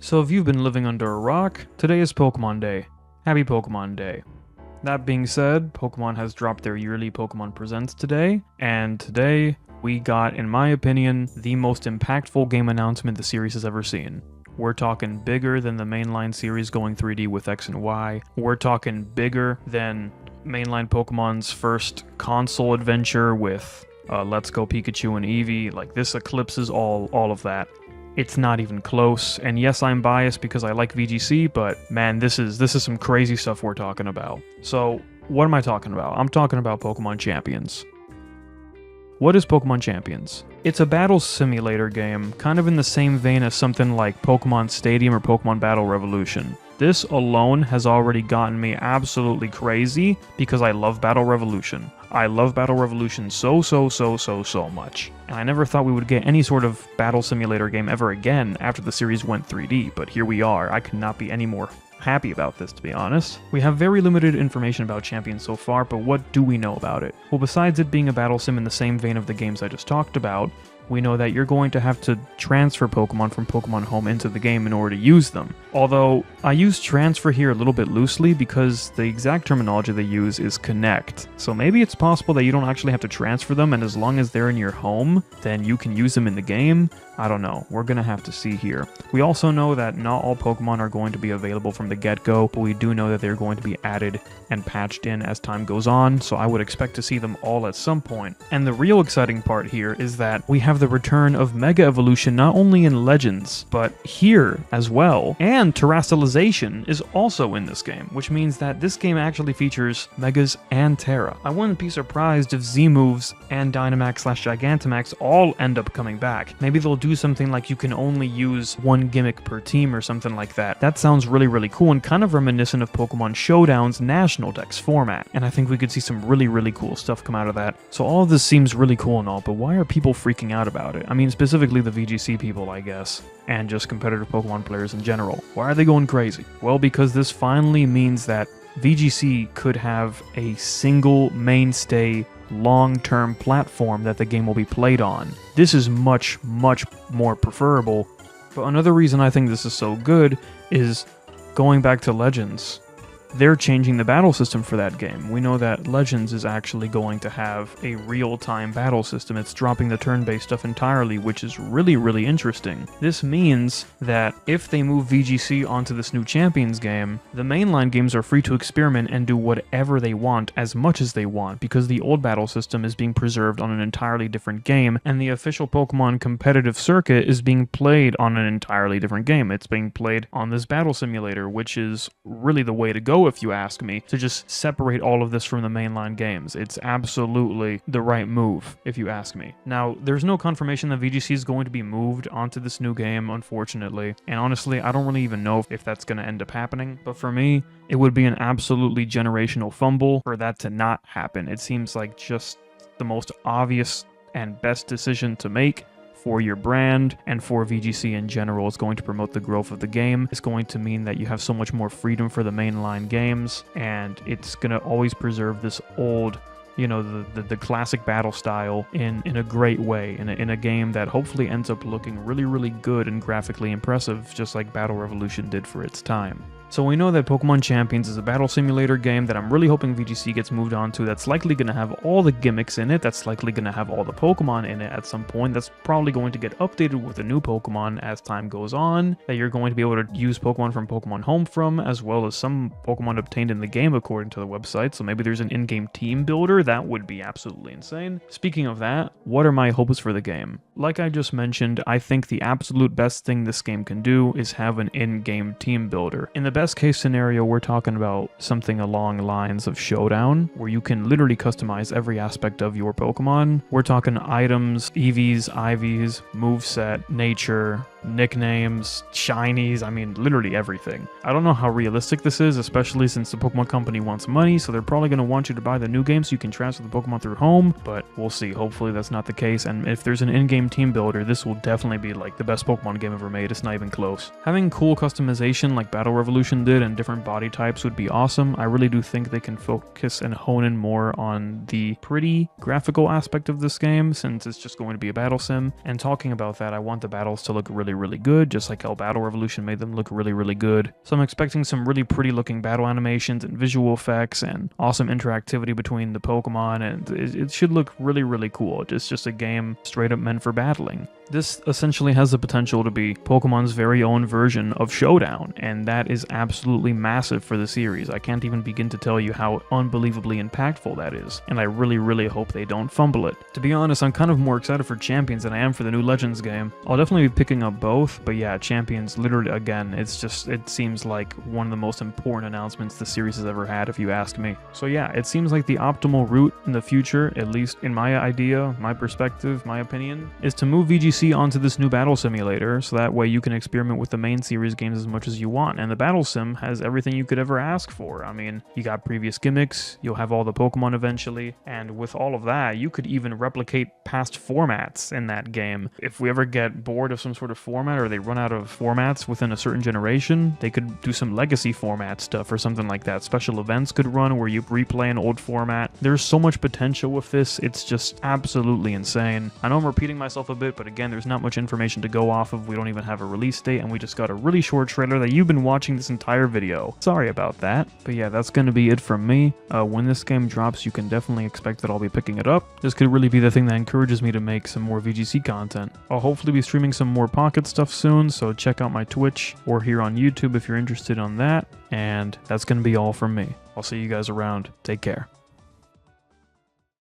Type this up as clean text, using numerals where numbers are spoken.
So if you've been living under a rock, today is Pokemon Day. Happy Pokemon Day. That being said, Pokemon has dropped their yearly Pokemon Presents today, and today we got, in my opinion, the most impactful game announcement the series has ever seen. We're talking bigger than the mainline series going 3D with X and Y. We're talking bigger than mainline Pokemon's first console adventure with Let's Go Pikachu and Eevee. Like, this eclipses all of that. It's not even close, and yes, I'm biased because I like VGC, but man, this is some crazy stuff we're talking about. So, what am I talking about? I'm talking about Pokémon Champions. What is Pokémon Champions? It's a battle simulator game, kind of in the same vein as something like Pokémon Stadium or Pokémon Battle Revolution. This alone has already gotten me absolutely crazy because I love Battle Revolution. I love Battle Revolution so much. And I never thought we would get any sort of battle simulator game ever again after the series went 3D, but here we are. I could not be any more happy about this, to be honest. We have very limited information about Champions so far, but what do we know about it? Well, besides it being a battle sim in the same vein of the games I just talked about, we know that you're going to have to transfer Pokemon from Pokemon Home into the game in order to use them. Although, I use transfer here a little bit loosely because the exact terminology they use is connect. So maybe it's possible that you don't actually have to transfer them, and as long as they're in your home, then you can use them in the game. I don't know. We're gonna have to see here. We also know that not all Pokemon are going to be available from the get-go, but we do know that they're going to be added and patched in as time goes on, so I would expect to see them all at some point. And the real exciting part here is that we have the return of Mega Evolution not only in Legends, but here as well. And Terastallization is also in this game, which means that this game actually features Megas and Terra. I wouldn't be surprised if Z-Moves and Dynamax/Gigantamax all end up coming back. Maybe they'll do something like you can only use one gimmick per team or something like that. That sounds really cool and kind of reminiscent of Pokémon Showdown's National Dex format. And I think we could see some really cool stuff come out of that. So all of this seems really cool and all, but why are people freaking out about it? I mean, specifically the VGC people, I guess, and just competitive Pokemon players in general. Why are they going crazy? Well, because this finally means that VGC could have a single mainstay long-term platform that the game will be played on. This is much more preferable, but another reason I think this is so good is going back to Legends. They're changing the battle system for that game. We know that Legends is actually going to have a real-time battle system. It's dropping the turn-based stuff entirely, which is really interesting. This means that if they move VGC onto this new Champions game, the mainline games are free to experiment and do whatever they want as much as they want, because the old battle system is being preserved on an entirely different game, and the official Pokemon competitive circuit is being played on an entirely different game. It's being played on this battle simulator, which is really the way to go, if you ask me, to just separate all of this from the mainline games. It's absolutely the right move, if you ask me. Now, there's no confirmation that VGC is going to be moved onto this new game, unfortunately, and honestly, I don't really even know if that's going to end up happening, but for me, it would be an absolutely generational fumble for that to not happen. It seems like just the most obvious and best decision to make for your brand and for VGC in general. It's going to promote the growth of the game. It's going to mean that you have so much more freedom for the mainline games, and it's going to always preserve this old, you know, the classic battle style in a great way, in a game that hopefully ends up looking really good and graphically impressive, just like Battle Revolution did for its time. So we know that Pokemon Champions is a battle simulator game that I'm really hoping VGC gets moved on to. That's likely going to have all the gimmicks in it. That's likely going to have all the Pokemon in it at some point. That's probably going to get updated with a new Pokemon as time goes on, that you're going to be able to use Pokemon from Pokemon Home from, as well as some Pokemon obtained in the game according to the website. So maybe there's an in-game team builder. That would be absolutely insane. Speaking of that, what are my hopes for the game? Like I just mentioned, I think the absolute best thing this game can do is have an in-game team builder. In the best case scenario, we're talking about something along lines of Showdown, where you can literally customize every aspect of your Pokemon. We're talking items, EVs, IVs, moveset, nature, nicknames, shinies, I mean, literally everything. I don't know how realistic this is, especially since the Pokemon Company wants money, so they're probably going to want you to buy the new game so you can transfer the Pokemon through Home, but we'll see. Hopefully that's not the case, and if there's an in-game team builder, this will definitely be like the best Pokemon game ever made. It's not even close. Having cool customization like Battle Revolution did and different body types would be awesome. I really do think they can focus and hone in more on the pretty graphical aspect of this game, since it's just going to be a battle sim. And talking about that, I want the battles to look really really good, just like how Battle Revolution made them look really, really good. So I'm expecting some really pretty looking battle animations and visual effects and awesome interactivity between the Pokemon, and it should look really, really cool. It's just a game straight up meant for battling. This essentially has the potential to be Pokemon's very own version of Showdown, and that is absolutely massive for the series. I can't even begin to tell you how unbelievably impactful that is, and I really, really hope they don't fumble it. To be honest, I'm kind of more excited for Champions than I am for the new Legends game. I'll definitely be picking up both, but yeah, Champions, literally, again, it seems like one of the most important announcements the series has ever had, if you ask me. So yeah, it seems like the optimal route in the future, at least in my idea, my perspective, my opinion, is to move VGC onto this new battle simulator, so that way you can experiment with the main series games as much as you want. And the battle sim has everything you could ever ask for. I mean, you got previous gimmicks, you'll have all the Pokemon eventually, and with all of that, you could even replicate past formats in that game. If we ever get bored of some sort of format, or they run out of formats within a certain generation, they could do some legacy format stuff or something like that. Special events could run where you replay an old format. There's so much potential with this, it's just absolutely insane. I know I'm repeating myself a bit, but again, there's not much information to go off of. We don't even have a release date, and we just got a really short trailer that you've been watching this entire video. Sorry about that. But yeah, that's going to be it from me. When this game drops, you can definitely expect that I'll be picking it up. This could really be the thing that encourages me to make some more VGC content. I'll hopefully be streaming some more Pocket stuff soon, so check out my Twitch or here on YouTube if you're interested on that. And that's going to be all from me. I'll see you guys around. Take care.